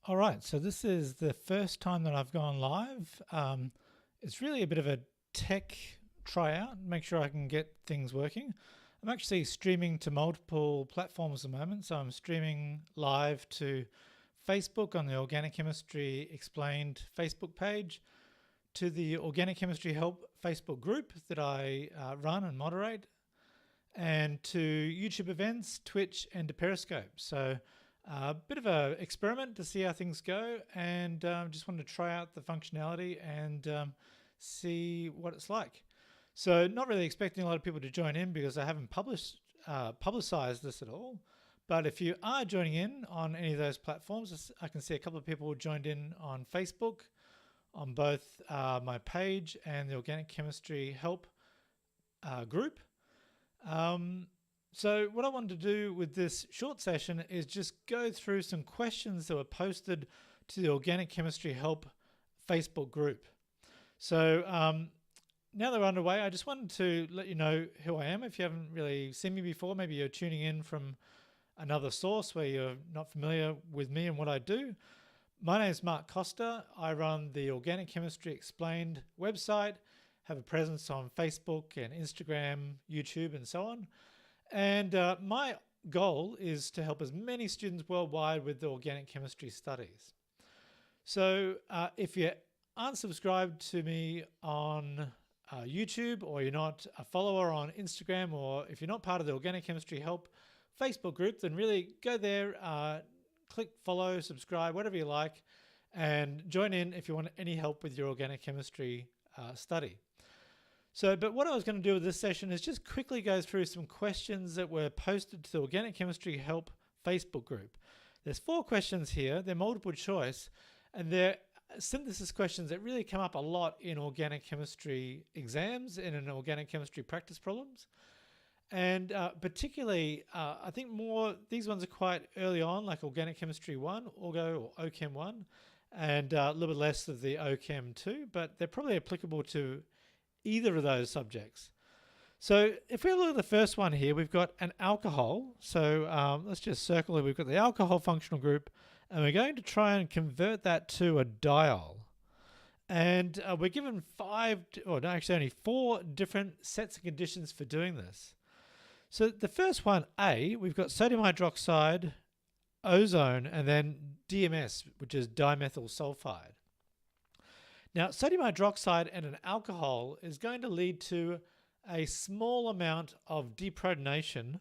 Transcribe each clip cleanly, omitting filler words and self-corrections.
All right, so this is the first time that I've gone live. It's really a bit of a tech tryout, make sure I can get things working. I'm actually streaming to multiple platforms at the moment. So I'm streaming live to Facebook on the Organic Chemistry Explained Facebook page, to the Organic Chemistry Help Facebook group that I run and moderate, and to YouTube events, Twitch, and to Periscope. So a bit of an experiment to see how things go, and just wanted to try out the functionality and see what it's like. So not really expecting a lot of people to join in because I haven't publicized this at all. But if you are joining in on any of those platforms, I can see a couple of people joined in on Facebook, on both my page and the Organic Chemistry Help group. So what I wanted to do with this short session is just go through some questions that were posted to the Organic Chemistry Help Facebook group. So now that we're underway, I just wanted to let you know who I am. If you haven't really seen me before, maybe you're tuning in from another source where you're not familiar with me and what I do. My name is Mark Costa. I run the Organic Chemistry Explained website, have a presence on Facebook and Instagram, YouTube, and so on. And my goal is to help as many students worldwide with the organic chemistry studies. So if you aren't subscribed to me on YouTube, or you're not a follower on Instagram, or if you're not part of the Organic Chemistry Help Facebook group, then really go there, click follow, subscribe, whatever you like, and join in if you want any help with your organic chemistry study. So, but what I was going to do with this session is just quickly go through some questions that were posted to the Organic Chemistry Help Facebook group. There's 4 questions here. They're multiple choice, and they're synthesis questions that really come up a lot in organic chemistry exams and in organic chemistry practice problems. And particularly, I think these ones are quite early on, like Organic Chemistry 1, Orgo or OChem 1, and a little bit less of the OChem 2, but they're probably applicable to either of those subjects. So if we look at the first one here, we've got an alcohol. So let's just circle it. We've got the alcohol functional group, and we're going to try and convert that to a diol. And we're given only 4 different sets of conditions for doing this. So the first one, A, we've got sodium hydroxide, ozone, and then DMS, which is dimethyl sulfide. Now, sodium hydroxide and an alcohol is going to lead to a small amount of deprotonation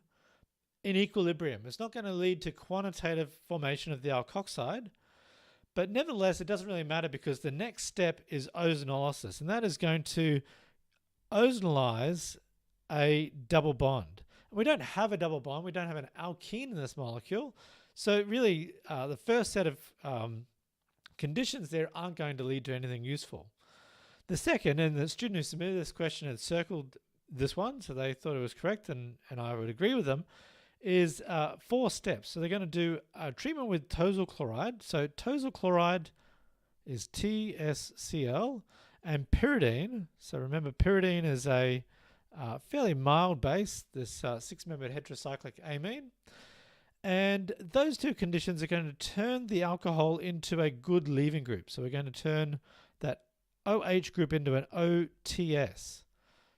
in equilibrium. It's not going to lead to quantitative formation of the alkoxide, but nevertheless, it doesn't really matter because the next step is ozonolysis, and that is going to ozonolize a double bond. We don't have a double bond. We don't have an alkene in this molecule. So really, the first set of conditions there aren't going to lead to anything useful. The second, and the student who submitted this question had circled this one, so they thought it was correct, and I would agree with them, is 4 steps. So they're going to do a treatment with tosyl chloride. So tosyl chloride is TSCl, and pyridine. So remember, pyridine is a fairly mild base, this 6-membered heterocyclic amine. And those 2 conditions are going to turn the alcohol into a good leaving group. So we're going to turn that OH group into an OTS.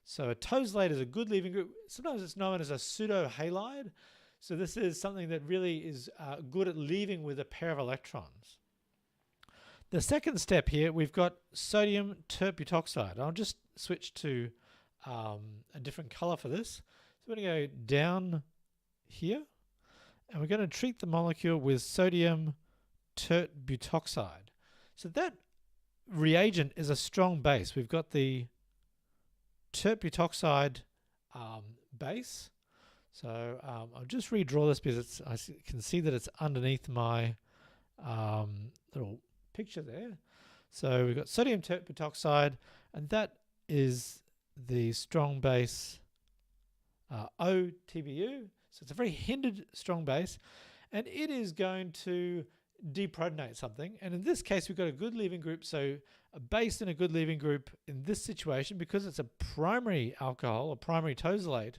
So a tosylate is a good leaving group. Sometimes it's known as a pseudo-halide. So this is something that really is good at leaving with a pair of electrons. The second step here, we've got sodium tert-butoxide. I'll just switch to a different color for this. So we're going to go down here, and we're going to treat the molecule with sodium tert-butoxide. So that reagent is a strong base. We've got the tert-butoxide base. So I'll just redraw this because I can see that it's underneath my little picture there. So we've got sodium tert-butoxide, and that is the strong base OTBU. So it's a very hindered strong base, and it is going to deprotonate something. And in this case, we've got a good leaving group. So a base in a good leaving group in this situation, because it's a primary alcohol, a primary tosylate,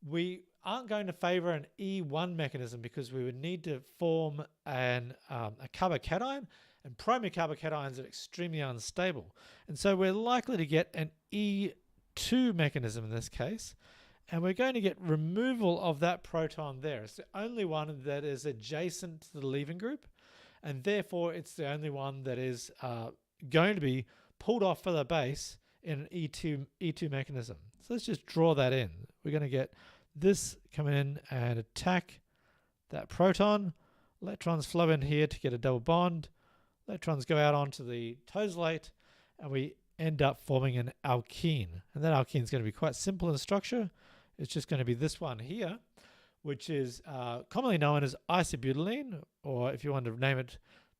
we aren't going to favor an E1 mechanism because we would need to form a carbocation, and primary carbocations are extremely unstable. And so we're likely to get an E2 mechanism in this case, and we're going to get removal of that proton there. It's the only one that is adjacent to the leaving group, and therefore it's the only one that is going to be pulled off for the base in an E2 mechanism. So let's just draw that in. We're going to get this come in and attack that proton. Electrons flow in here to get a double bond. Electrons go out onto the tosylate, and we end up forming an alkene. And that alkene is going to be quite simple in structure. It's just going to be this one here, which is commonly known as isobutylene, or if you want to name it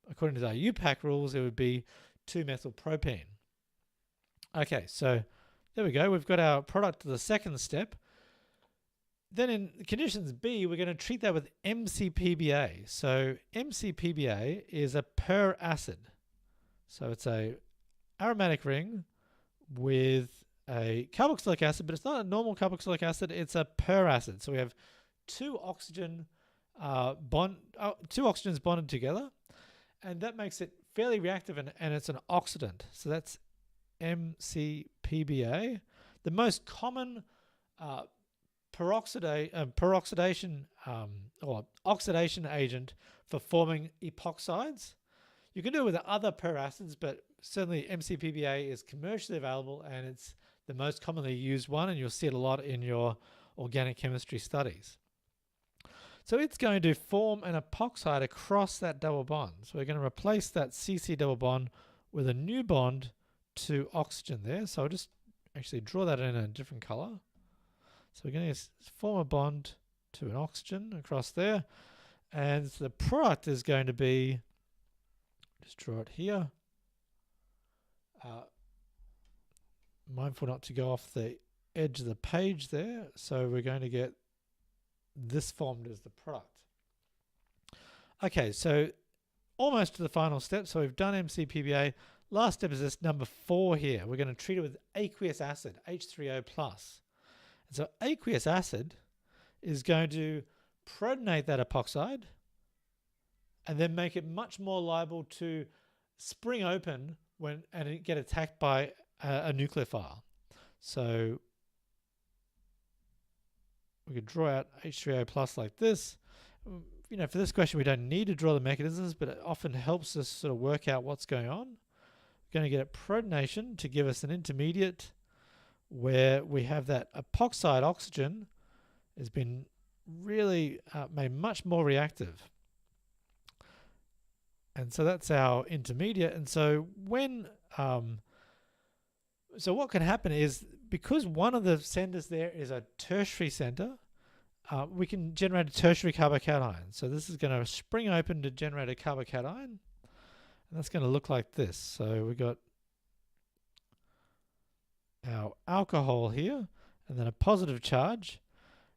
according to our UPAC rules, it would be 2-methylpropene. Okay, so there we go. We've got our product to the second step. Then in conditions B, we're going to treat that with MCPBA. So MCPBA is a per acid. So it's a aromatic ring with a carboxylic acid, but it's not a normal carboxylic acid, it's a per acid. So we have two oxygens bonded together, and that makes it fairly reactive, and it's an oxidant. So that's MCPBA. The most common peroxidation or oxidation agent for forming epoxides. You can do it with other per acids, but certainly MCPBA is commercially available, and it's the most commonly used one, and you'll see it a lot in your organic chemistry studies. So it's going to form an epoxide across that double bond. So we're going to replace that CC double bond with a new bond to oxygen there. So I'll just actually draw that in a different color. So we're going to form a bond to an oxygen across there. And the product is going to be, just draw it here. Mindful not to go off the edge of the page there. So we're going to get this formed as the product. Okay, so almost to the final step. So we've done MCPBA. Last step is this number 4 here. We're going to treat it with aqueous acid, H3O+. And so aqueous acid is going to protonate that epoxide and then make it much more liable to spring open and it get attacked by a nucleophile. So we could draw out H3O+ like this. You know, for this question, we don't need to draw the mechanisms, but it often helps us sort of work out what's going on. We're going to get a protonation to give us an intermediate where we have that epoxide oxygen has been really made much more reactive. And so that's our intermediate. And so when so what can happen is, because one of the centers there is a tertiary center, we can generate a tertiary carbocation. So this is going to spring open to generate a carbocation, and that's going to look like this. So we got our alcohol here, and then a positive charge.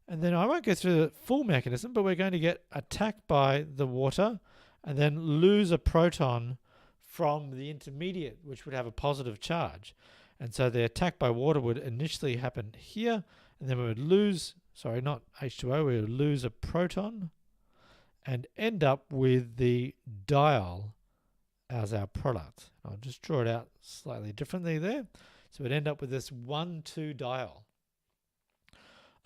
And then I won't go through the full mechanism, but we're going to get attacked by the water and then lose a proton from the intermediate, which would have a positive charge. And so the attack by water would initially happen here, and then we would lose, sorry, not H2O, we would lose a proton and end up with the diol as our product. I'll just draw it out slightly differently there. So we'd end up with this 1,2 diol.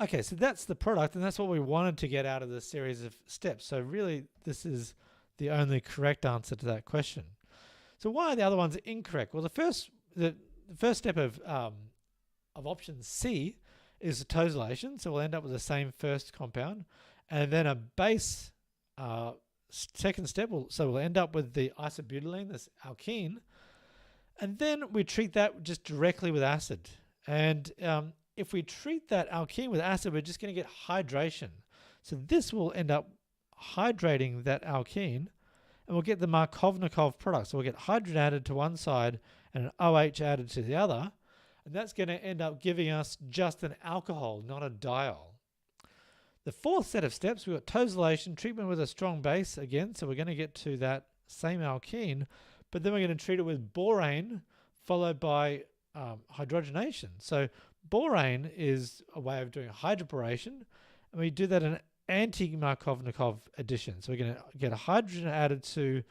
Okay, so that's the product, and that's what we wanted to get out of this series of steps. So really, this is the only correct answer to that question. So why are the other ones incorrect? Well, the first step of option C is the tosylation. So we'll end up with the same first compound, and then a base second step. So we'll end up with the isobutylene, this alkene, and then we treat that just directly with acid. And if we treat that alkene with acid, we're just going to get hydration. So this will end up hydrating that alkene, and we'll get the Markovnikov product. So we'll get hydrogen added to one side and an OH added to the other, and that's going to end up giving us just an alcohol, not a diol. The fourth set of steps, we've got tosylation, treatment with a strong base again, so we're going to get to that same alkene, but then we're going to treat it with borane followed by hydrogenation. So borane is a way of doing hydroboration, and we do that in an anti-Markovnikov addition. So we're going to get a hydrogen added to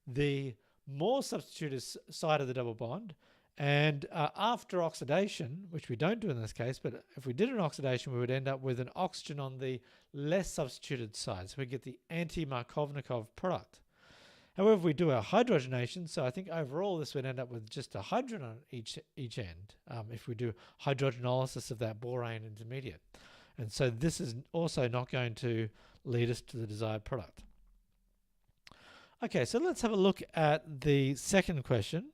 the more substituted side of the double bond, and after oxidation, which we don't do in this case, but if we did an oxidation, we would end up with an oxygen on the less substituted side. So we get the anti-Markovnikov product. However, if we do our hydrogenation, so I think overall this would end up with just a hydrogen on each end if we do hydrogenolysis of that borane intermediate. And so this is also not going to lead us to the desired product. Okay, so let's have a look at the second question.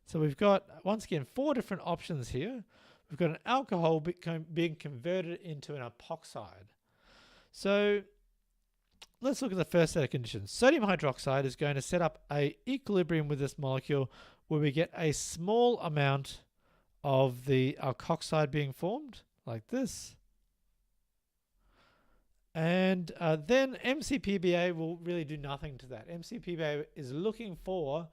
So we've got, once again, 4 different options here. We've got an alcohol being converted into an epoxide. So let's look at the first set of conditions. Sodium hydroxide is going to set up an equilibrium with this molecule where we get a small amount of the alkoxide being formed, like this. And then MCPBA will really do nothing to that. MCPBA is looking for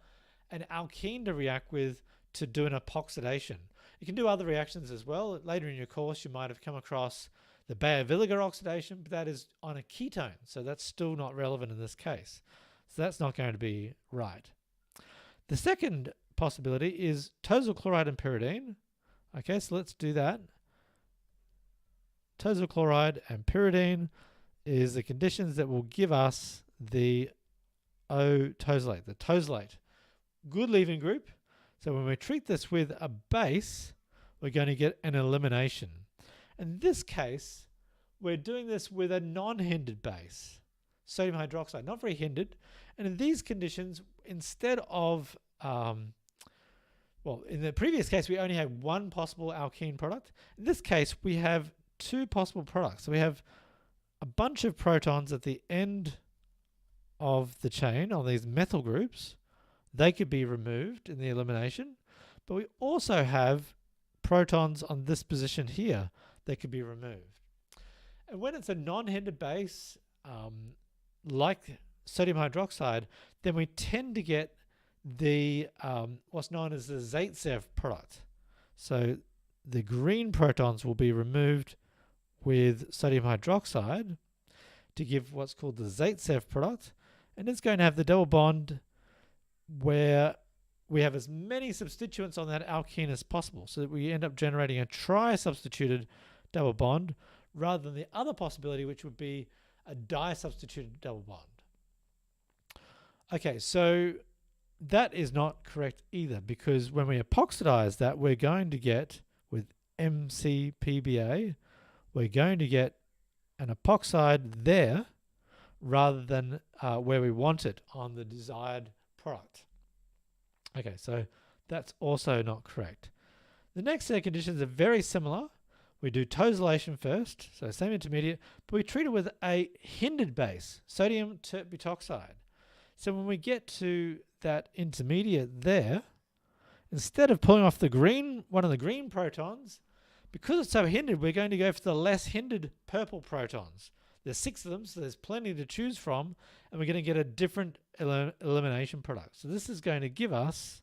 an alkene to react with to do an epoxidation. You can do other reactions as well. Later in your course, you might have come across the Baeyer-Villiger oxidation, but that is on a ketone, so that's still not relevant in this case. So that's not going to be right. The second possibility is tosyl chloride and pyridine. Okay, so let's do that. Tosyl chloride and pyridine is the conditions that will give us the O-tosylate, the tosylate. Good leaving group. So when we treat this with a base, we're going to get an elimination. In this case, we're doing this with a non-hindered base, sodium hydroxide, not very hindered. And in these conditions, instead of, in the previous case, we only had one possible alkene product. In this case, we have 2 possible products. So we have a bunch of protons at the end of the chain on these methyl groups. They could be removed in the elimination, but we also have protons on this position here that could be removed. And when it's a non-hindered base, like sodium hydroxide, then we tend to get the what's known as the Zaitsev product. So the green protons will be removed with sodium hydroxide to give what's called the Zaitsev product, and it's going to have the double bond where we have as many substituents on that alkene as possible, so that we end up generating a tri-substituted double bond rather than the other possibility, which would be a di-substituted double bond. Okay, so that is not correct either, because when we epoxidize that, we're going to get, with MCPBA, we're going to get an epoxide there rather than where we want it on the desired product. Okay, so that's also not correct. The next set of conditions are very similar. We do tosylation first, so same intermediate, but we treat it with a hindered base, sodium tert-butoxide. So when we get to that intermediate there, instead of pulling off the green, one of the green protons, because it's so hindered, we're going to go for the less hindered purple protons. There's 6 of them, so there's plenty to choose from, and we're going to get a different elimination product. So this is going to give us,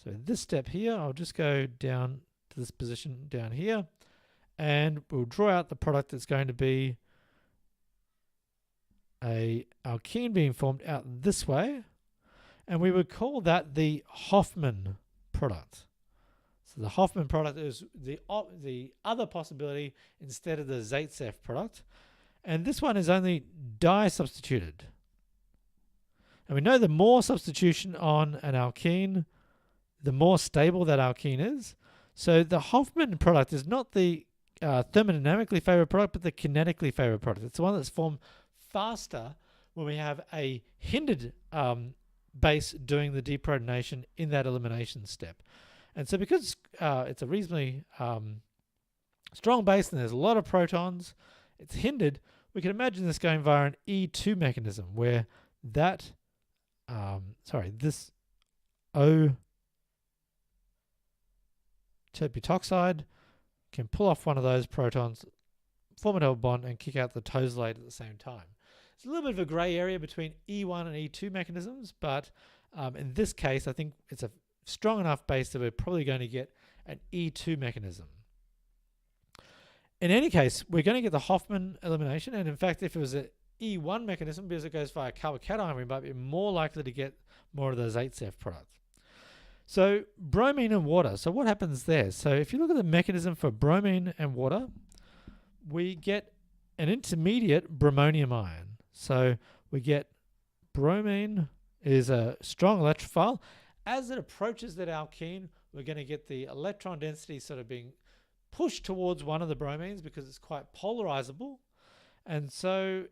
so this step here, I'll just go down to this position down here, and we'll draw out the product that's going to be a alkene being formed out this way, and we would call that the Hoffman product. So the Hoffman product is the other possibility instead of the Zaitsev product. And this one is only di-substituted. And we know the more substitution on an alkene, the more stable that alkene is. So the Hoffman product is not the thermodynamically favored product, but the kinetically favored product. It's the one that's formed faster when we have a hindered base doing the deprotonation in that elimination step. And so because it's a reasonably strong base and there's a lot of protons, it's hindered, we can imagine this going via an E2 mechanism where that, this O-tert-butoxide can pull off one of those protons, form a double bond, and kick out the tosylate at the same time. It's a little bit of a grey area between E1 and E2 mechanisms, but in this case, I think it's a strong enough base that we're probably going to get an E2 mechanism. in any case, we're going to get the Hofmann elimination. And in fact, if it was an E1 mechanism, because it goes via carbocation, we might be more likely to get more of those 8CF products. So bromine and water. So what happens there? So if you look at the mechanism for bromine and water, we get an intermediate bromonium ion. So we get bromine is a strong electrophile. As it approaches that alkene, we're going to get the electron density sort of being pushed towards one of the bromines because it's quite polarizable. And so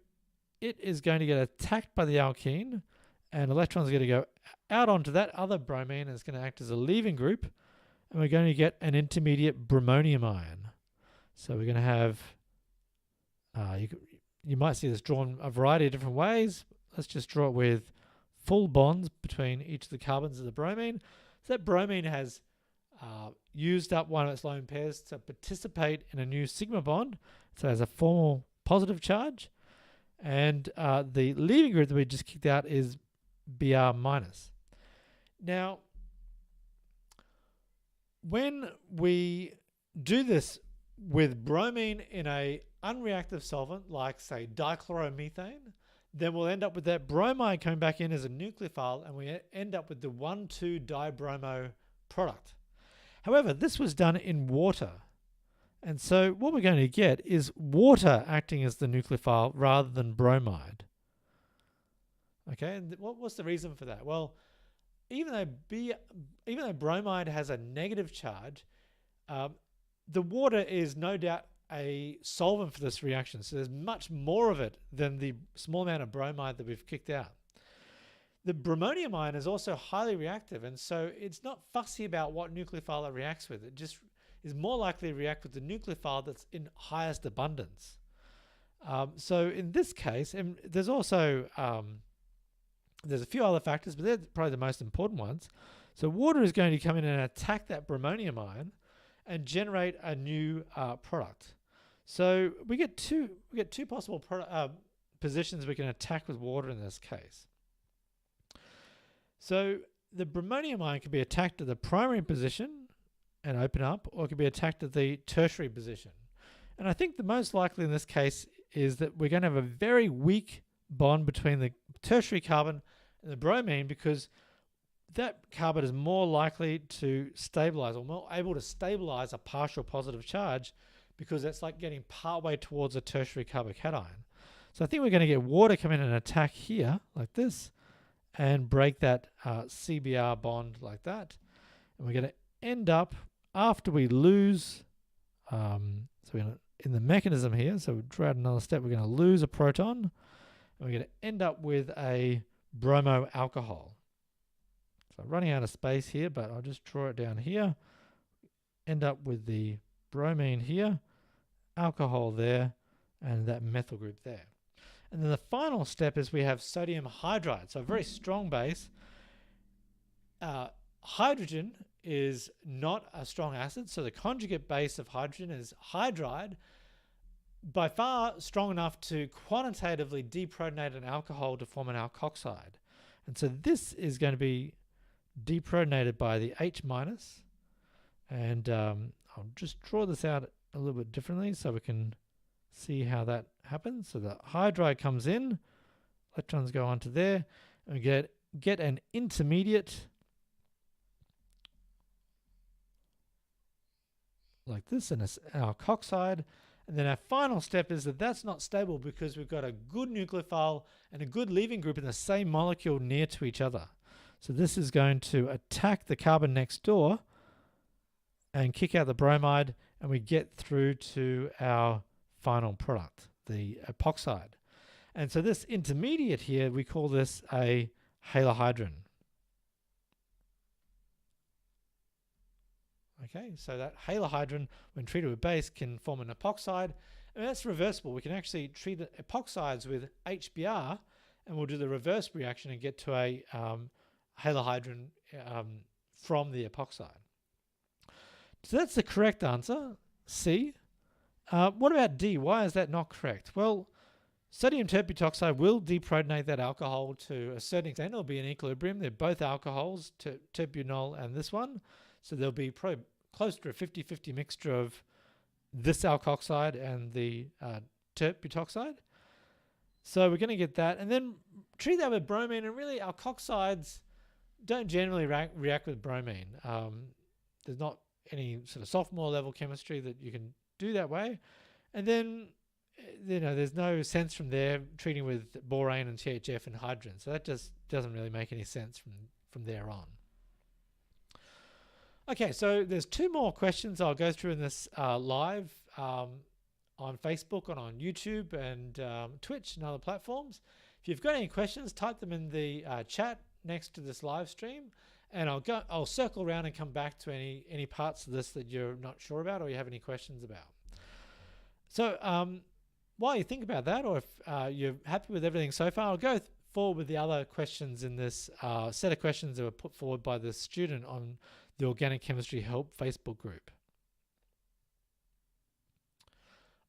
it is going to get attacked by the alkene, and electrons are going to go out onto that other bromine, and it's going to act as a leaving group, and we're going to get an intermediate bromonium ion. So we're going to have, you might see this drawn a variety of different ways. Let's just draw it with full bonds between each of the carbons of the bromine. So that bromine has used up one of its lone pairs to participate in a new sigma bond, so it has a formal positive charge. And the leaving group that we just kicked out is Br minus. Now, when we do this with bromine in a unreactive solvent, like say dichloromethane, then we'll end up with that bromide coming back in as a nucleophile, and we end up with the 1,2-dibromo product. However, this was done in water. And so what we're going to get is water acting as the nucleophile rather than bromide. Okay, and what's the reason for that? Well, even though bromide has a negative charge, the water is no doubt a solvent for this reaction. So there's much more of it than the small amount of bromide that we've kicked out. The bromonium ion is also highly reactive, and so it's not fussy about what nucleophile it reacts with. It just is more likely to react with the nucleophile that's in highest abundance. So in this case, and there's also there's a few other factors, but they're probably the most important ones. So water is going to come in and attack that bromonium ion and generate a new product. So we get two possible positions we can attack with water in this case. So the bromonium ion can be attacked at the primary position and open up, or it can be attacked at the tertiary position. And I think the most likely in this case is that we're going to have a very weak bond between the tertiary carbon and the bromine, because that carbon is more likely to stabilize, or more able to stabilize a partial positive charge, because it's like getting partway towards a tertiary carbocation. So I think we're going to get water come in and attack here like this and break that CBr bond like that. And we're going to end up, after we lose, so we're going to, in the mechanism here, so we'll draw out another step, we're going to lose a proton, and we're going to end up with a bromo alcohol. So running out of space here, but I'll just draw it down here. End up with the bromine here, alcohol there, and that methyl group there. And then the final step is we have sodium hydride, so a very strong base. Hydrogen is not a strong acid, so the conjugate base of hydrogen is hydride, by far strong enough to quantitatively deprotonate an alcohol to form an alkoxide. And so this is going to be deprotonated by the H minus, and I'll just draw this out a little bit differently so we can see how that happens. So the hydride comes in, electrons go onto there, and we get an intermediate like this, and an alkoxide. And then our final step is that that's not stable because we've got a good nucleophile and a good leaving group in the same molecule near to each other. So this is going to attack the carbon next door and kick out the bromide, and we get through to our final product, the epoxide. And so this intermediate here, we call this a halohydrin. Okay, so that halohydrin, when treated with base, can form an epoxide, and that's reversible. We can actually treat epoxides with HBr, and we'll do the reverse reaction and get to a halohydrin from the epoxide. So that's the correct answer, C. What about D? Why is that not correct? Well, sodium tert-butoxide will deprotonate that alcohol to a certain extent. It'll be in equilibrium. They're both alcohols, tert-butanol and this one. So there'll be probably close to a 50-50 mixture of this alkoxide and the tert-butoxide. So we're going to get that, and then treat that with bromine. And really, alkoxides don't generally react with bromine. There's not any sort of sophomore level chemistry that you can do that way. And then, there's no sense from there treating with borane and THF and hydrogen. So that just doesn't really make any sense from there on. Okay, so there's 2 more questions I'll go through in this live on Facebook and on YouTube and Twitch and other platforms. If you've got any questions, type them in the chat next to this live stream, and I'll circle around and come back to any parts of this that you're not sure about or you have any questions about. So while you think about that, or if you're happy with everything so far, I'll go forward with the other questions in this set of questions that were put forward by the student on the Organic Chemistry Help Facebook group.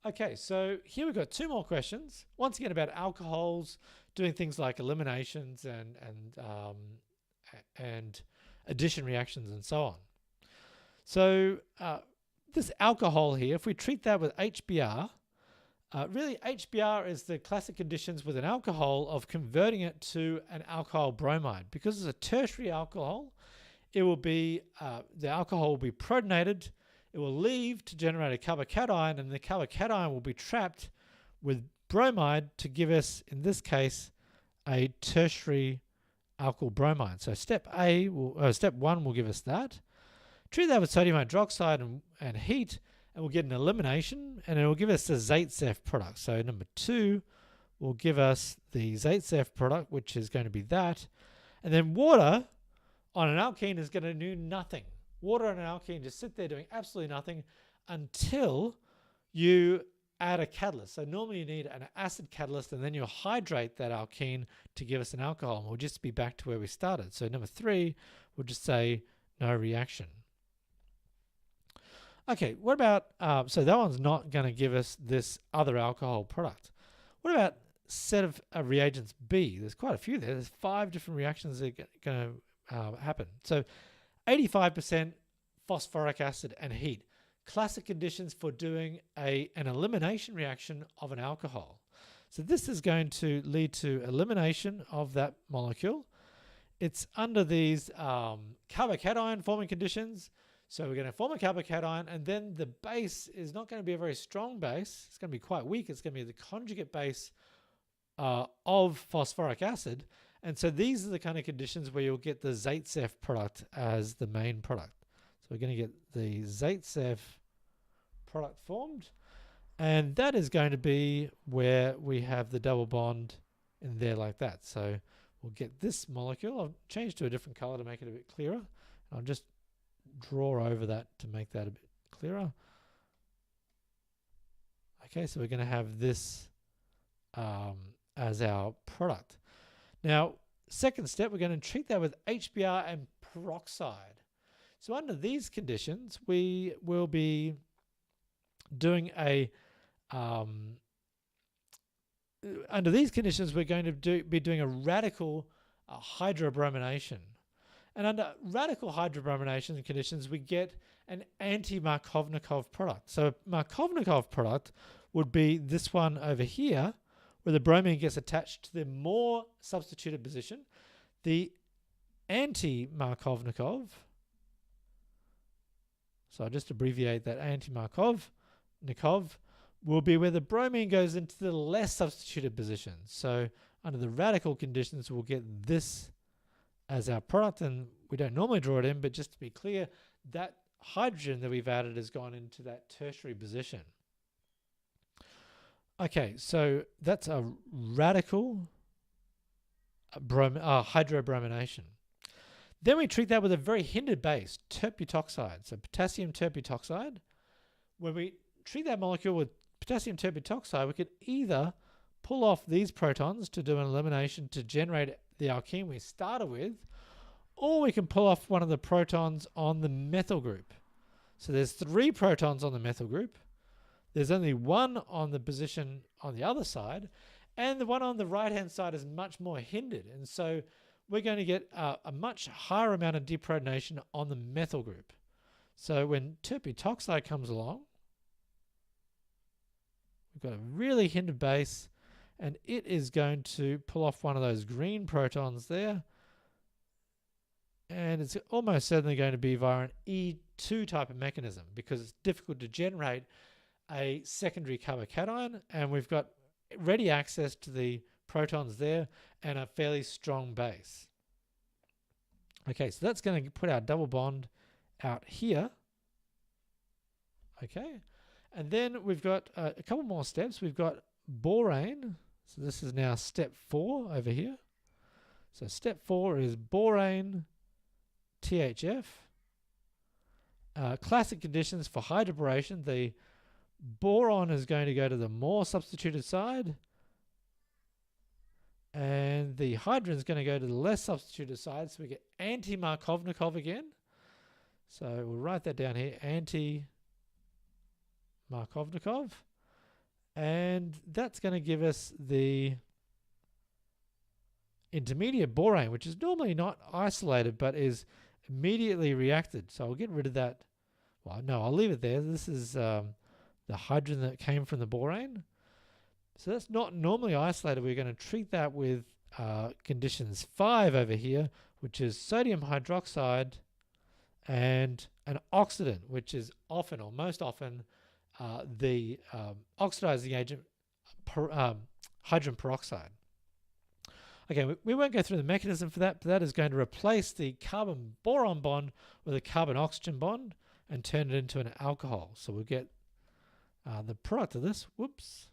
Okay, so here we've got 2 more questions. Once again about alcohols, doing things like eliminations and addition reactions and so on. So this alcohol here, if we treat that with HBr, really HBr is the classic conditions with an alcohol of converting it to an alkyl bromide. Because it's a tertiary alcohol, it will be the alcohol will be protonated. It will leave to generate a carbocation, and the carbocation will be trapped with bromide to give us, in this case, a tertiary alkyl bromide. So step 1 will give us that. Treat that with sodium hydroxide and heat, and we'll get an elimination, and it will give us the Zaitsev product. So number 2 will give us the Zaitsev product, which is going to be that. And then water on an alkene is going to do nothing. Water on an alkene just sit there doing absolutely nothing until you add a catalyst. So normally you need an acid catalyst, and then you'll hydrate that alkene to give us an alcohol, and we'll just be back to where we started. So number 3, we'll just say no reaction. Okay, what about, so that one's not going to give us this other alcohol product. What about set of reagents B? There's quite a few there. There's 5 different reactions that are going to happen. So 85% phosphoric acid and heat. Classic conditions for doing an elimination reaction of an alcohol. So this is going to lead to elimination of that molecule. It's under these carbocation forming conditions. So we're going to form a carbocation, and then the base is not going to be a very strong base. It's going to be quite weak. It's going to be the conjugate base of phosphoric acid. And so these are the kind of conditions where you'll get the Zaitsev product as the main product. So we're going to get the Zaitsev product formed, and that is going to be where we have the double bond in there like that. So we'll get this molecule. I'll change to a different color to make it a bit clearer. I'll just draw over that to make that a bit clearer. Okay, so we're going to have this as our product. Now, second step, we're going to treat that with HBr and peroxide. So under these conditions, we will be doing under these conditions, we're going to be doing a radical hydrobromination. And under radical hydrobromination conditions, we get an anti-Markovnikov product. So Markovnikov product would be this one over here, where the bromine gets attached to the more substituted position. The anti-Markovnikov, so I'll just abbreviate that, anti-Markovnikov will be where the bromine goes into the less substituted position. So under the radical conditions, we'll get this as our product, and we don't normally draw it in, but just to be clear, that hydrogen that we've added has gone into that tertiary position. Okay, so that's a radical hydrobromination. Then we treat that with a very hindered base, tert-butoxide. So potassium tert-butoxide. When we treat that molecule with potassium tert-butoxide, we could either pull off these protons to do an elimination to generate the alkene we started with, or we can pull off one of the protons on the methyl group. So there's 3 protons on the methyl group. There's only 1 on the position on the other side, and the one on the right-hand side is much more hindered. And so we're going to get a much higher amount of deprotonation on the methyl group. So when tert-butoxide comes along, we've got a really hindered base, and it is going to pull off one of those green protons there. And it's almost certainly going to be via an E2 type of mechanism because it's difficult to generate a secondary carbocation, and we've got ready access to the protons there and a fairly strong base. Okay, so that's going to put our double bond out here. Okay, and then we've got a couple more steps. We've got borane. So this is now step 4 over here. So step 4 is borane THF. Classic conditions for hydroboration. The boron is going to go to the more substituted side, and the hydrogen is going to go to the less substituted side. So we get anti-Markovnikov again. So we'll write that down here, anti-Markovnikov. And that's going to give us the intermediate borane, which is normally not isolated but is immediately reacted. So I'll get rid of that. Well, no, I'll leave it there. This is the hydrogen that came from the borane. So that's not normally isolated. We're going to treat that with conditions 5 over here, which is sodium hydroxide and an oxidant, which is often or most often the oxidizing agent, hydrogen peroxide. Okay, we won't go through the mechanism for that, but that is going to replace the carbon-boron bond with a carbon-oxygen bond and turn it into an alcohol. So we'll get the product of this. Whoops.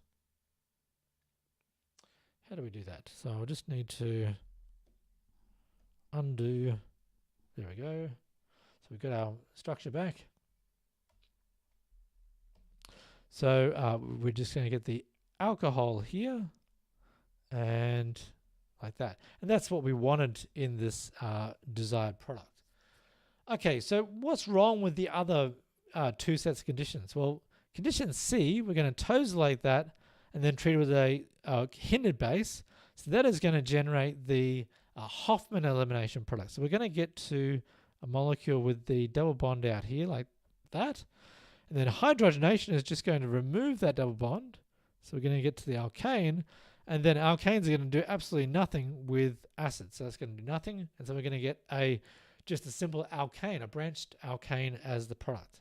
How do we do that? So I'll just need to undo. There we go. So we've got our structure back. So we're just going to get the alcohol here and like that. And that's what we wanted in this desired product. Okay, so what's wrong with the other 2 sets of conditions? Well, condition C, we're going to tosylate that and then treat it with a hindered base. So that is going to generate the Hofmann elimination product. So we're going to get to a molecule with the double bond out here like that. And then hydrogenation is just going to remove that double bond. So we're going to get to the alkane. And then alkanes are going to do absolutely nothing with acids. So that's going to do nothing. And so we're going to get just a simple alkane, a branched alkane as the product.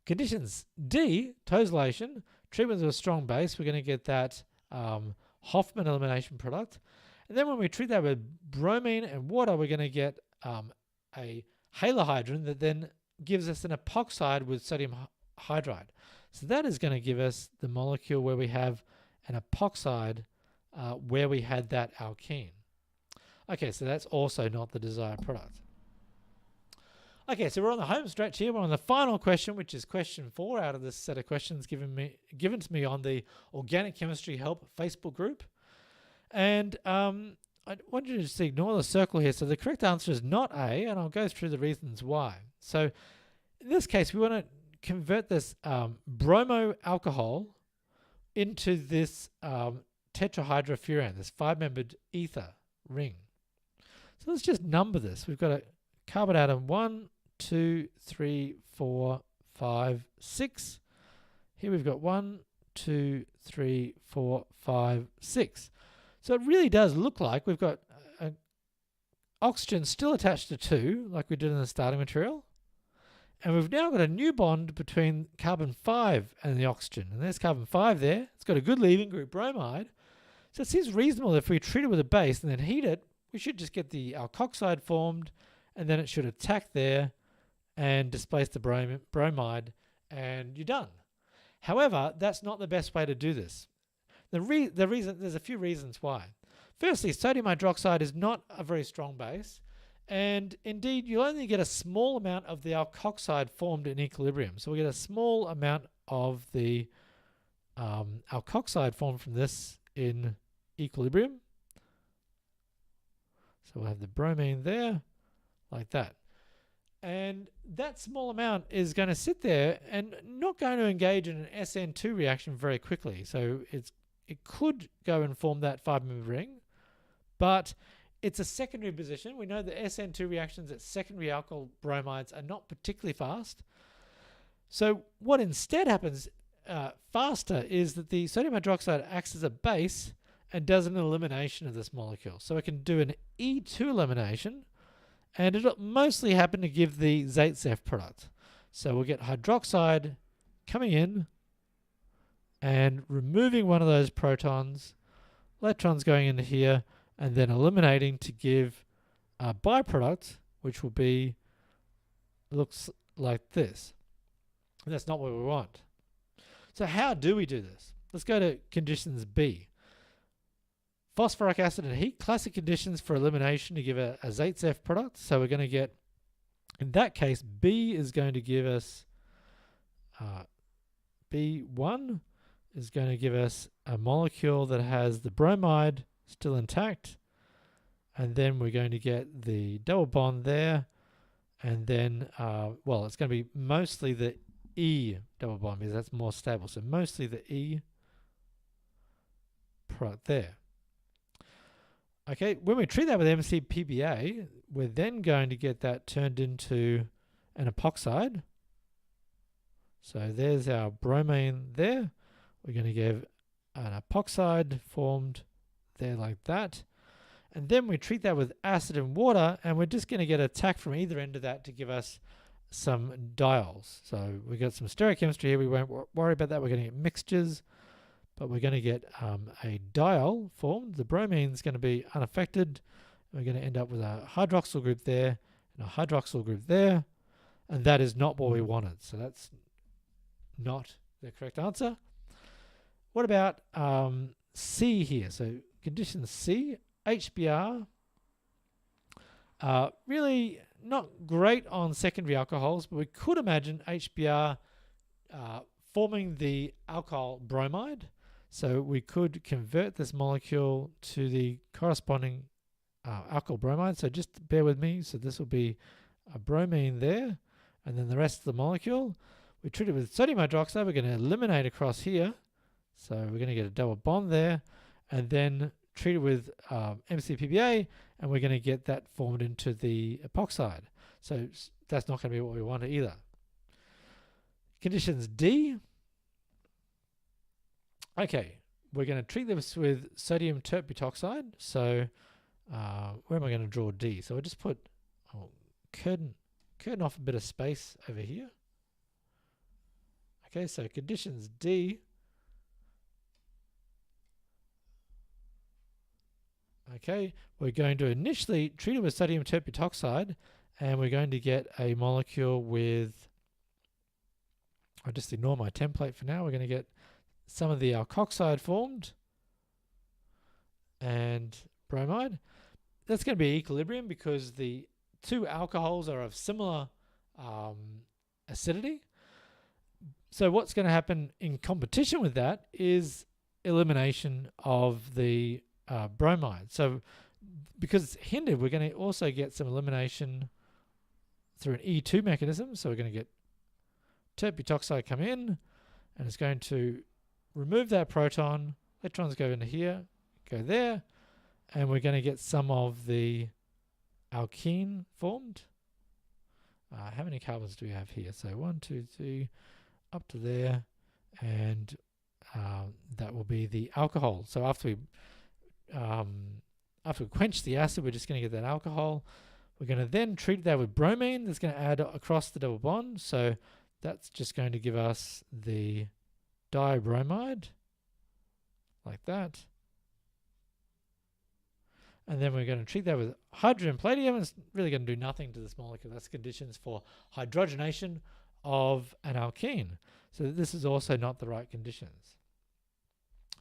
Conditions D, tosylation, treatment with a strong base, we're going to get that Hofmann elimination product. And then when we treat that with bromine and water, we're going to get a halohydrin that then gives us an epoxide with sodium hydride. So that is going to give us the molecule where we have an epoxide where we had that alkene. Okay, so that's also not the desired product. Okay, so we're on the home stretch here. We're on the final question, which is question 4 out of this set of questions given to me on the Organic Chemistry Help Facebook group. And I want you to just ignore the circle here. So the correct answer is not A, and I'll go through the reasons why. So in this case, we want to convert this bromo alcohol into this tetrahydrofuran, this 5-membered ether ring. So let's just number this. We've got a carbon atom 1, 2, 3, 4, 5, 6. Here we've got 1, 2, 3, 4, 5, 6. So it really does look like we've got oxygen still attached to 2, like we did in the starting material. And we've now got a new bond between carbon 5 and the oxygen. And there's carbon 5 there. It's got a good leaving group, bromide. So it seems reasonable if we treat it with a base and then heat it, we should just get the alkoxide formed, and then it should attack there and displace the bromide, and you're done. However, that's not the best way to do this. The reason, there's a few reasons why. Firstly, sodium hydroxide is not a very strong base, and indeed you'll only get a small amount of the alkoxide formed in equilibrium. So we get a small amount of the alkoxide formed from this in equilibrium. So we'll have the bromine there, like that. And that small amount is going to sit there and not going to engage in an SN2 reaction very quickly. So it could go and form that 5-member ring, but it's a secondary position. We know that SN2 reactions at secondary alkyl bromides are not particularly fast. So what instead happens, faster is that the sodium hydroxide acts as a base and does an elimination of this molecule. So it can do an E2 elimination, and it'll mostly happen to give the Zaitsev product. So we'll get hydroxide coming in and removing one of those protons, electrons going into here, and then eliminating to give a byproduct, which will be, looks like this. And that's not what we want. So how do we do this? Let's go to conditions B. Phosphoric acid and heat, classic conditions for elimination to give a Zaitsev product. So we're going to get, in that case, B is going to give us, B1 is going to give us a molecule that has the bromide still intact. And then we're going to get the double bond there. And then, well, it's going to be mostly the E double bond because that's more stable. So mostly the E product there. Okay, when we treat that with MCPBA, we're then going to get that turned into an epoxide. So there's our bromine there. We're going to give an epoxide formed there like that. And then we treat that with acid and water, and we're just going to get a tack from either end of that to give us some diols. So we've got some stereochemistry here. We won't worry about that. We're going to get mixtures. But we're going to get a diol formed. The bromine is going to be unaffected. We're going to end up with a hydroxyl group there and a hydroxyl group there. And that is not what we wanted. So that's not the correct answer. What about C here? So condition C, HBr. Really not great on secondary alcohols, but we could imagine HBr forming the alkyl bromide. So we could convert this molecule to the corresponding alkyl bromide. So just bear with me. So this will be a bromine there, and then the rest of the molecule. We treat it with sodium hydroxide. We're going to eliminate across here. So we're going to get a double bond there, and then treat it with MCPBA, and we're going to get that formed into the epoxide. So that's not going to be what we want either. Conditions D. Okay, we're going to treat this with sodium tert-butoxide. So where am I going to draw D? So I'll just put curtain off a bit of space over here. Okay, so conditions D. Okay, we're going to initially treat it with sodium tert-butoxide, and we're going to get a molecule with, I'll just ignore my template for now. We're going to get some of the alkoxide formed and bromide. That's going to be equilibrium because the two alcohols are of similar acidity. So what's going to happen in competition with that is elimination of the bromide. So because it's hindered, we're going to also get some elimination through an E2 mechanism. So we're going to get tert-butoxide come in, and it's going to remove that proton. Electrons go into here, go there, and we're going to get some of the alkene formed. How many carbons do we have here? So 1, 2, 3, up to there, and that will be the alcohol. So after we quench the acid, we're just going to get that alcohol. We're going to then treat that with bromine. That's going to add across the double bond. So that's just going to give us the dibromide, like that. And then we're going to treat that with hydrogen palladium. It's really going to do nothing to this molecule. That's conditions for hydrogenation of an alkene. So this is also not the right conditions.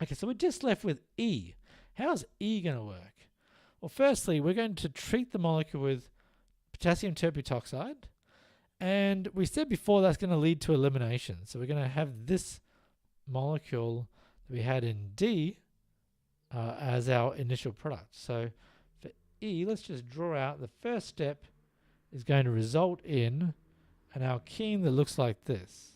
Okay, so we're just left with E. How's E going to work? Well, firstly, we're going to treat the molecule with potassium tert-butoxide. And we said before that's going to lead to elimination. So we're going to have this molecule that we had in D as our initial product. So for E, let's just draw out the first step is going to result in an alkene that looks like this.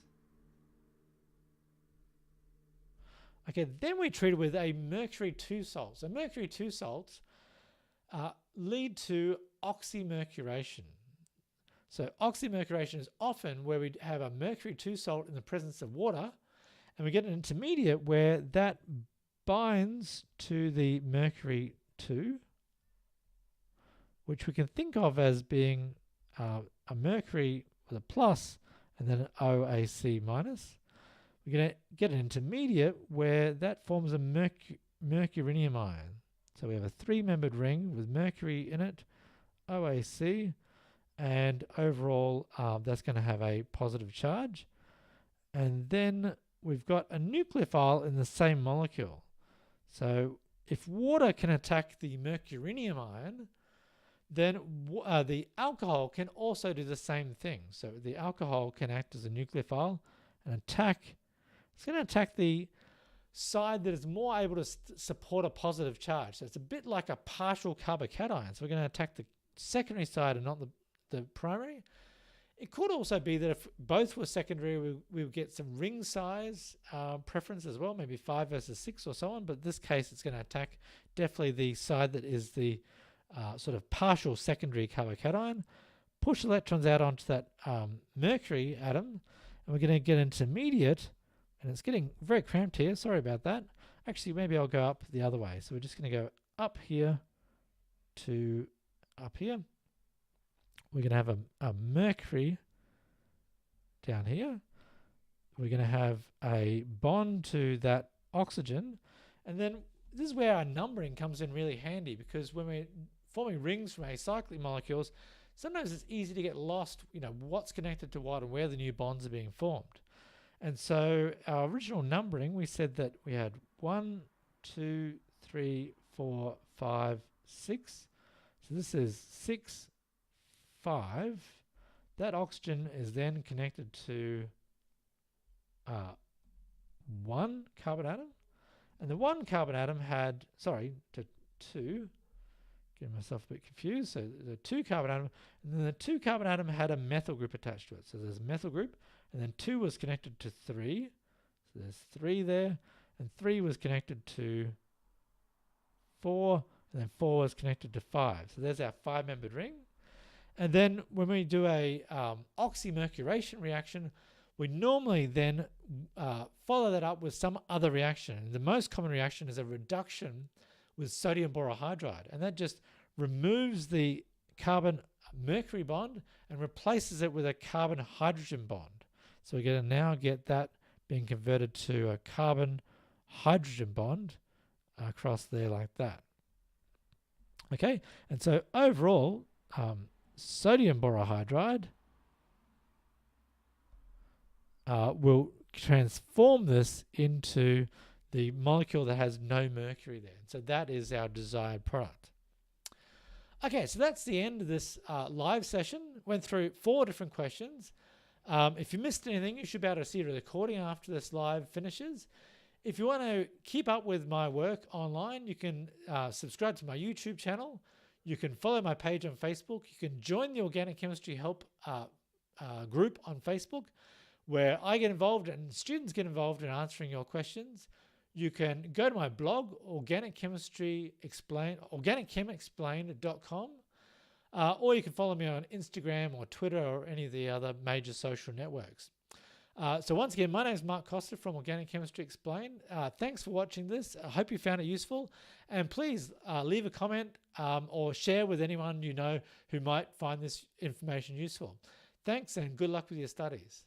Okay, then we treat it with a mercury 2 salt. So mercury 2 salts lead to oxymercuration. So oxymercuration is often where we have a mercury 2 salt in the presence of water, And we get an intermediate where that binds to the mercury 2, which we can think of as being a mercury with a plus and then an OAC minus. We're going to get an intermediate where that forms a mercurinium ion. So we have a 3-membered ring with mercury in it, OAC, and overall that's going to have a positive charge. And then we've got a nucleophile in the same molecule. So if water can attack the mercurinium ion, then the alcohol can also do the same thing. So the alcohol can act as a nucleophile and attack. It's going to attack the side that is more able to support a positive charge. So it's a bit like a partial carbocation. So we're going to attack the secondary side and not the primary. It could also be that if both were secondary, we would get some ring size preference as well, maybe 5 versus 6 or so on. But in this case, it's going to attack definitely the side that is the sort of partial secondary carbocation, push electrons out onto that mercury atom, and we're going to get intermediate, and it's getting very cramped here, sorry about that. Actually, maybe I'll go up the other way. So we're just going to go up here to up here. We're going to have a mercury down here. We're going to have a bond to that oxygen, and then this is where our numbering comes in really handy, because when we're forming rings from acyclic molecules, sometimes it's easy to get lost, what's connected to what and where the new bonds are being formed. And so our original numbering, we said that we had 1, 2, 3, 4, 5, 6. So this is 6, 5. That oxygen is then connected to 1 carbon atom. And the 1 carbon atom had, to 2, getting myself a bit confused. So the 2 carbon atom, and then the 2 carbon atom had a methyl group attached to it. So there's a methyl group, and then 2 was connected to 3. So there's 3 there, and 3 was connected to 4, and then 4 was connected to 5. So there's our 5-membered ring. And then when we do a oxymercuration reaction, we normally then follow that up with some other reaction. And the most common reaction is a reduction with sodium borohydride. And that just removes the carbon-mercury bond and replaces it with a carbon-hydrogen bond. So we're going to now get that being converted to a carbon-hydrogen bond across there like that. Okay, and so overall, sodium borohydride will transform this into the molecule that has no mercury there. So that is our desired product. Okay, so that's the end of this live session. Went through 4 different questions. If you missed anything, you should be able to see the recording after this live finishes. If you want to keep up with my work online, you can subscribe to my YouTube channel. You can follow my page on Facebook. You can join the Organic Chemistry Help group on Facebook, where I get involved and students get involved in answering your questions. You can go to my blog, organicchem-explained.com, or you can follow me on Instagram or Twitter or any of the other major social networks. So once again, my name is Mark Costa from Organic Chemistry Explained. Thanks for watching this. I hope you found it useful. And please leave a comment or share with anyone you know who might find this information useful. Thanks and good luck with your studies.